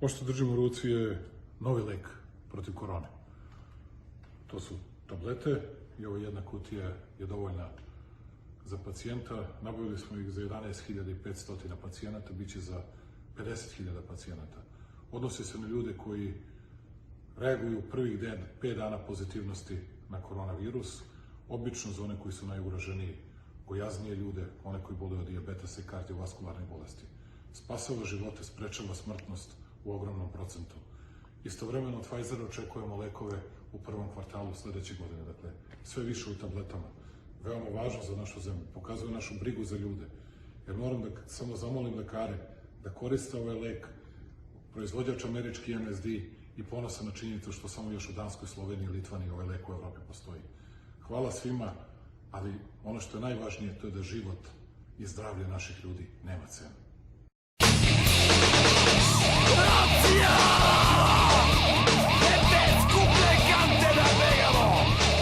Ovo što držim u ruci je novi lek protiv korone. To su tablete i ova jedna kutija je dovoljna za pacijenta. Nabavili smo ih za 11.500 pacijenata, bit će za 50.000 pacijenata. Odnosi se na ljude koji reaguju prvih 5 dana pozitivnosti na koronavirus, obično za one koji su najugroženiji, gojaznije ljude, one koji boluju od dijabetesa i kardiovaskularnih bolesti. Spasava živote, sprečava smrtnost u ogromnom procentu. Istovremeno od Pfizera očekujemo lekove u prvom kvartalu sledeće godine, dakle sve više u tabletama. Veoma važno za našu zemlju, pokazuje našu brigu za ljude, jer moram da samo zamolim lekare da koriste ovaj lek, proizvođač američki MSD, i ponosan na činjenicu što samo još u Danskoj, Sloveniji i Litvaniji ovaj lek u Evropi postoji. Hvala svima, ali ono što je najvažnije to je da život i zdravlje naših ljudi nema cenu.